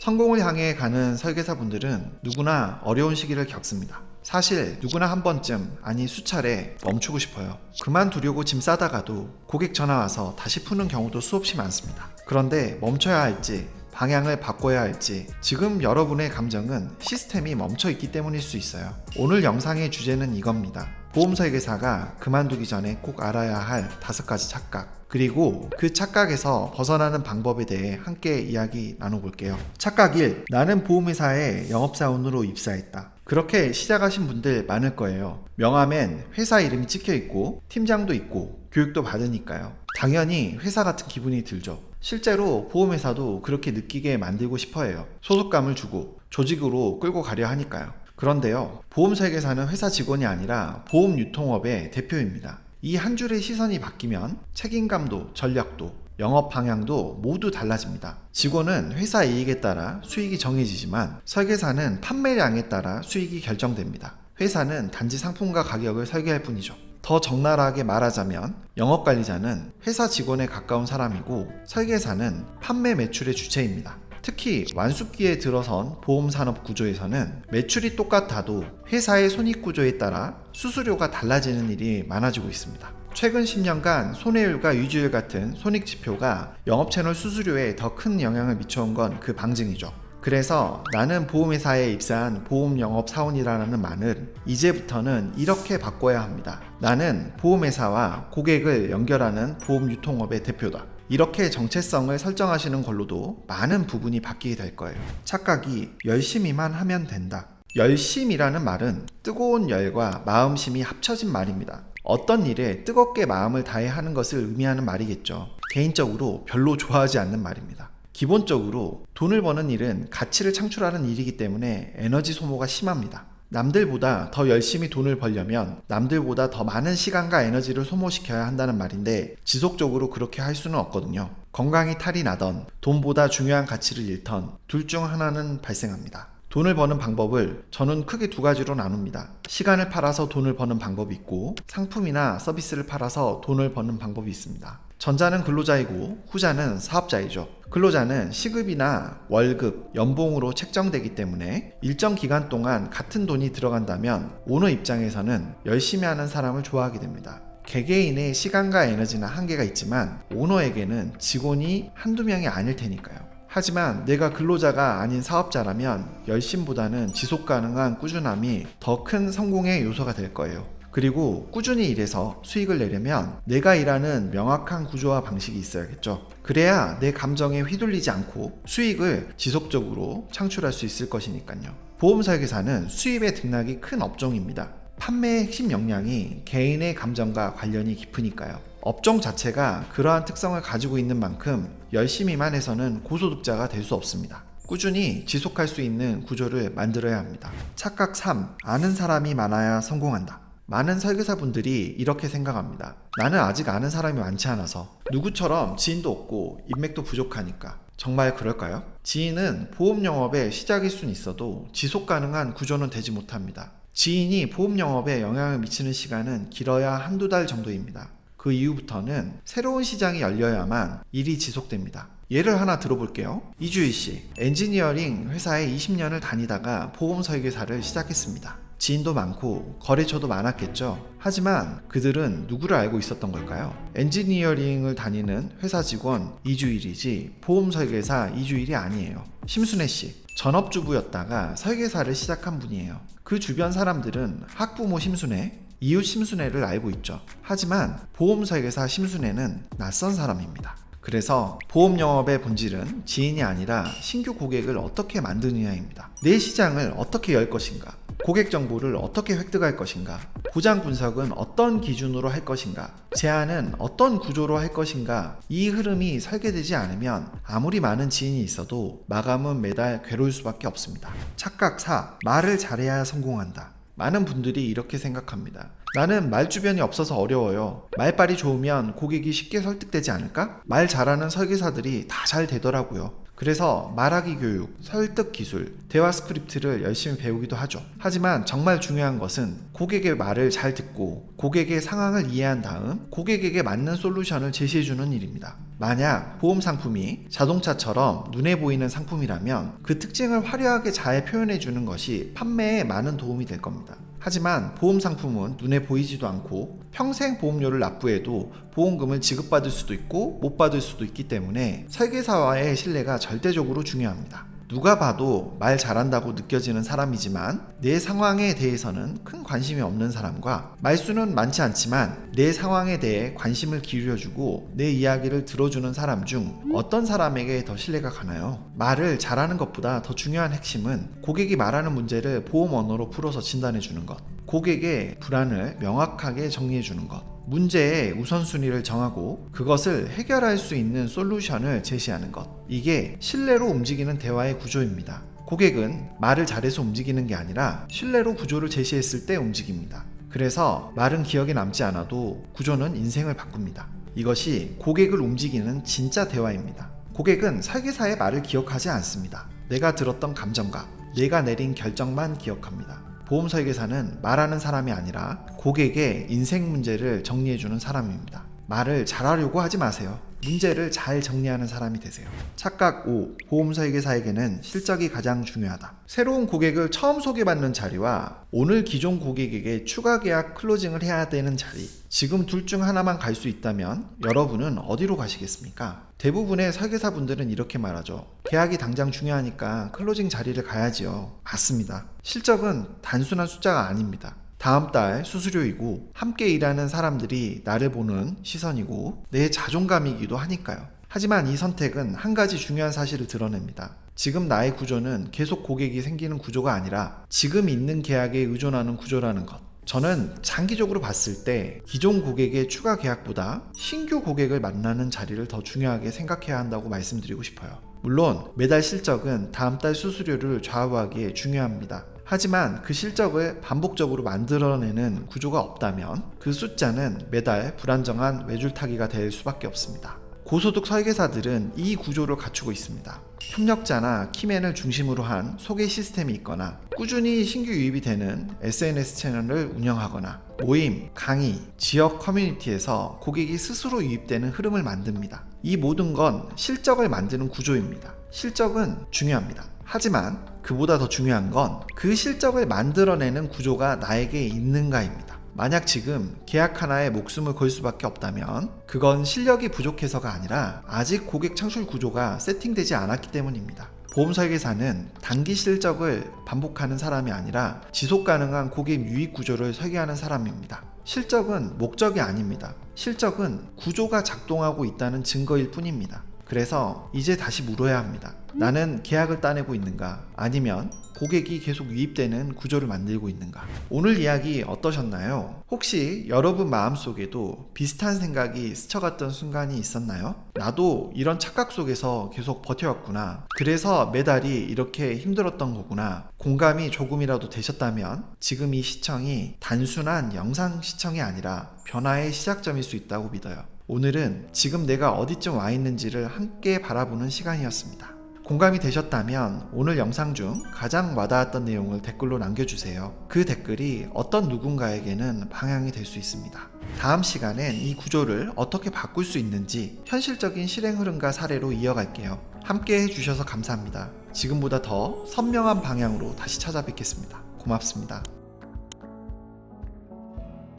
성공을 향해 가는 설계사분들은 누구나 어려운 시기를 겪습니다. 사실 누구나 한 번쯤, 아니 수차례 멈추고 싶어요. 그만두려고 짐 싸다가도 고객 전화 와서 다시 푸는 경우도 수없이 많습니다. 그런데 멈춰야 할지 방향을 바꿔야 할지 지금 여러분의 감정은 시스템이 멈춰 있기 때문일 수 있어요. 오늘 영상의 주제는 이겁니다. 보험 설계사가 그만두기 전에 꼭 알아야 할 5가지 착각, 그리고 그 착각에서 벗어나는 방법에 대해 함께 이야기 나눠볼게요. 착각 1. 나는 보험회사에 영업사원으로 입사했다. 그렇게 시작하신 분들 많을 거예요. 명함엔 회사 이름이 찍혀있고 팀장도 있고 교육도 받으니까요. 당연히 회사 같은 기분이 들죠. 실제로 보험회사도 그렇게 느끼게 만들고 싶어해요. 소속감을 주고 조직으로 끌고 가려 하니까요. 그런데요, 보험 설계사는 회사 직원이 아니라 보험 유통업의 대표입니다. 이 한 줄의 시선이 바뀌면 책임감도 전략도 영업 방향도 모두 달라집니다. 직원은 회사 이익에 따라 수익이 정해지지만 설계사는 판매량에 따라 수익이 결정됩니다. 회사는 단지 상품과 가격을 설계할 뿐이죠. 더 적나라하게 말하자면 영업관리자는 회사 직원에 가까운 사람이고 설계사는 판매 매출의 주체입니다. 특히 완숙기에 들어선 보험산업 구조에서는 매출이 똑같아도 회사의 손익구조에 따라 수수료가 달라지는 일이 많아지고 있습니다. 최근 10년간 손해율과 유지율 같은 손익지표가 영업채널 수수료에 더 큰 영향을 미쳐온 건 그 방증이죠. 그래서 나는 보험회사에 입사한 보험영업사원이라는 말은 이제부터는 이렇게 바꿔야 합니다. 나는 보험회사와 고객을 연결하는 보험유통업의 대표다. 이렇게 정체성을 설정하시는 걸로도 많은 부분이 바뀌게 될 거예요. 착각이 열심히만 하면 된다. 열심이라는 말은 뜨거운 열과 마음심이 합쳐진 말입니다. 어떤 일에 뜨겁게 마음을 다해 하는 것을 의미하는 말이겠죠. 개인적으로 별로 좋아하지 않는 말입니다. 기본적으로 돈을 버는 일은 가치를 창출하는 일이기 때문에 에너지 소모가 심합니다. 남들보다 더 열심히 돈을 벌려면 남들보다 더 많은 시간과 에너지를 소모시켜야 한다는 말인데 지속적으로 그렇게 할 수는 없거든요. 건강이 탈이 나던 돈보다 중요한 가치를 잃던 둘 중 하나는 발생합니다. 돈을 버는 방법을 저는 크게 2가지로 나눕니다. 시간을 팔아서 돈을 버는 방법이 있고 상품이나 서비스를 팔아서 돈을 버는 방법이 있습니다. 전자는 근로자이고 후자는 사업자이죠. 근로자는 시급이나 월급, 연봉으로 책정되기 때문에 일정 기간 동안 같은 돈이 들어간다면 오너 입장에서는 열심히 하는 사람을 좋아하게 됩니다. 개개인의 시간과 에너지나 한계가 있지만 오너에게는 직원이 한두 명이 아닐 테니까요. 하지만 내가 근로자가 아닌 사업자라면 열심보다는 지속 가능한 꾸준함이 더 큰 성공의 요소가 될 거예요. 그리고 꾸준히 일해서 수익을 내려면 내가 일하는 명확한 구조와 방식이 있어야겠죠. 그래야 내 감정에 휘둘리지 않고 수익을 지속적으로 창출할 수 있을 것이니까요. 보험 설계사는 수입의 등락이 큰 업종입니다. 판매의 핵심 역량이 개인의 감정과 관련이 깊으니까요. 업종 자체가 그러한 특성을 가지고 있는 만큼 열심히만 해서는 고소득자가 될 수 없습니다. 꾸준히 지속할 수 있는 구조를 만들어야 합니다. 착각 3. 아는 사람이 많아야 성공한다. 많은 설계사분들이 이렇게 생각합니다. 나는 아직 아는 사람이 많지 않아서 누구처럼 지인도 없고 인맥도 부족하니까. 정말 그럴까요? 지인은 보험 영업의 시작일 순 있어도 지속 가능한 구조는 되지 못합니다. 지인이 보험 영업에 영향을 미치는 시간은 길어야 1~2달 정도입니다. 그 이후부터는 새로운 시장이 열려야만 일이 지속됩니다. 예를 하나 들어볼게요. 이주일 씨, 엔지니어링 회사에 20년을 다니다가 보험 설계사를 시작했습니다. 지인도 많고 거래처도 많았겠죠. 하지만 그들은 누구를 알고 있었던 걸까요? 엔지니어링을 다니는 회사 직원 이주일이지 보험 설계사 이주일이 아니에요. 심순애 씨, 전업주부였다가 설계사를 시작한 분이에요. 그 주변 사람들은 학부모 심순애, 이웃 심순애를 알고 있죠. 하지만 보험 설계사 심순애는 낯선 사람입니다. 그래서 보험 영업의 본질은 지인이 아니라 신규 고객을 어떻게 만드느냐입니다. 내 시장을 어떻게 열 것인가, 고객 정보를 어떻게 획득할 것인가, 보장 분석은 어떤 기준으로 할 것인가, 제안은 어떤 구조로 할 것인가, 이 흐름이 설계되지 않으면 아무리 많은 지인이 있어도 마감은 매달 괴로울 수밖에 없습니다. 착각 4. 말을 잘해야 성공한다. 많은 분들이 이렇게 생각합니다. 나는 말 주변이 없어서 어려워요. 말빨이 좋으면 고객이 쉽게 설득되지 않을까? 말 잘하는 설계사들이 다 잘 되더라고요. 그래서 말하기 교육, 설득 기술, 대화 스크립트를 열심히 배우기도 하죠. 하지만 정말 중요한 것은 고객의 말을 잘 듣고 고객의 상황을 이해한 다음 고객에게 맞는 솔루션을 제시해주는 일입니다. 만약 보험 상품이 자동차처럼 눈에 보이는 상품이라면 그 특징을 화려하게 잘 표현해주는 것이 판매에 많은 도움이 될 겁니다. 하지만 보험 상품은 눈에 보이지도 않고 평생 보험료를 납부해도 보험금을 지급받을 수도 있고 못 받을 수도 있기 때문에 설계사와의 신뢰가 절대적으로 중요합니다. 누가 봐도 말 잘한다고 느껴지는 사람이지만 내 상황에 대해서는 큰 관심이 없는 사람과 말수는 많지 않지만 내 상황에 대해 관심을 기울여주고 내 이야기를 들어주는 사람 중 어떤 사람에게 더 신뢰가 가나요? 말을 잘하는 것보다 더 중요한 핵심은 고객이 말하는 문제를 보험 언어로 풀어서 진단해주는 것, 고객의 불안을 명확하게 정리해주는 것, 문제의 우선순위를 정하고 그것을 해결할 수 있는 솔루션을 제시하는 것. 이게 신뢰로 움직이는 대화의 구조입니다. 고객은 말을 잘해서 움직이는 게 아니라 신뢰로 구조를 제시했을 때 움직입니다. 그래서 말은 기억에 남지 않아도 구조는 인생을 바꿉니다. 이것이 고객을 움직이는 진짜 대화입니다. 고객은 설계사의 말을 기억하지 않습니다. 내가 들었던 감정과 내가 내린 결정만 기억합니다. 보험 설계사는 말하는 사람이 아니라 고객의 인생 문제를 정리해주는 사람입니다. 말을 잘하려고 하지 마세요. 문제를 잘 정리하는 사람이 되세요. 착각 5. 보험 설계사에게는 실적이 가장 중요하다. 새로운 고객을 처음 소개받는 자리와 오늘 기존 고객에게 추가 계약 클로징을 해야 되는 자리, 지금 둘 중 하나만 갈 수 있다면 여러분은 어디로 가시겠습니까? 대부분의 설계사분들은 이렇게 말하죠. 계약이 당장 중요하니까 클로징 자리를 가야지요. 맞습니다. 실적은 단순한 숫자가 아닙니다. 다음 달 수수료이고 함께 일하는 사람들이 나를 보는 시선이고 내 자존감이기도 하니까요. 하지만 이 선택은 한 가지 중요한 사실을 드러냅니다. 지금 나의 구조는 계속 고객이 생기는 구조가 아니라 지금 있는 계약에 의존하는 구조라는 것. 저는 장기적으로 봤을 때 기존 고객의 추가 계약보다 신규 고객을 만나는 자리를 더 중요하게 생각해야 한다고 말씀드리고 싶어요. 물론 매달 실적은 다음 달 수수료를 좌우하기에 중요합니다. 하지만 그 실적을 반복적으로 만들어내는 구조가 없다면 그 숫자는 매달 불안정한 외줄타기가 될 수밖에 없습니다. 고소득 설계사들은 이 구조를 갖추고 있습니다. 협력자나 키맨을 중심으로 한 소개 시스템이 있거나 꾸준히 신규 유입이 되는 SNS 채널을 운영하거나 모임, 강의, 지역 커뮤니티에서 고객이 스스로 유입되는 흐름을 만듭니다. 이 모든 건 실적을 만드는 구조입니다. 실적은 중요합니다. 하지만 그보다 더 중요한 건 그 실적을 만들어내는 구조가 나에게 있는가입니다. 만약 지금 계약 하나에 목숨을 걸 수밖에 없다면 그건 실력이 부족해서가 아니라 아직 고객 창출 구조가 세팅되지 않았기 때문입니다. 보험 설계사는 단기 실적을 반복하는 사람이 아니라 지속 가능한 고객 유입 구조를 설계하는 사람입니다. 실적은 목적이 아닙니다. 실적은 구조가 작동하고 있다는 증거일 뿐입니다. 그래서 이제 다시 물어야 합니다. 나는 계약을 따내고 있는가? 아니면 고객이 계속 유입되는 구조를 만들고 있는가? 오늘 이야기 어떠셨나요? 혹시 여러분 마음속에도 비슷한 생각이 스쳐갔던 순간이 있었나요? 나도 이런 착각 속에서 계속 버텨왔구나. 그래서 매달이 이렇게 힘들었던 거구나. 공감이 조금이라도 되셨다면 지금 이 시청이 단순한 영상 시청이 아니라 변화의 시작점일 수 있다고 믿어요. 오늘은 지금 내가 어디쯤 와 있는지를 함께 바라보는 시간이었습니다. 공감이 되셨다면 오늘 영상 중 가장 와닿았던 내용을 댓글로 남겨주세요. 그 댓글이 어떤 누군가에게는 방향이 될 수 있습니다. 다음 시간엔 이 구조를 어떻게 바꿀 수 있는지 현실적인 실행 흐름과 사례로 이어갈게요. 함께 해주셔서 감사합니다. 지금보다 더 선명한 방향으로 다시 찾아뵙겠습니다. 고맙습니다.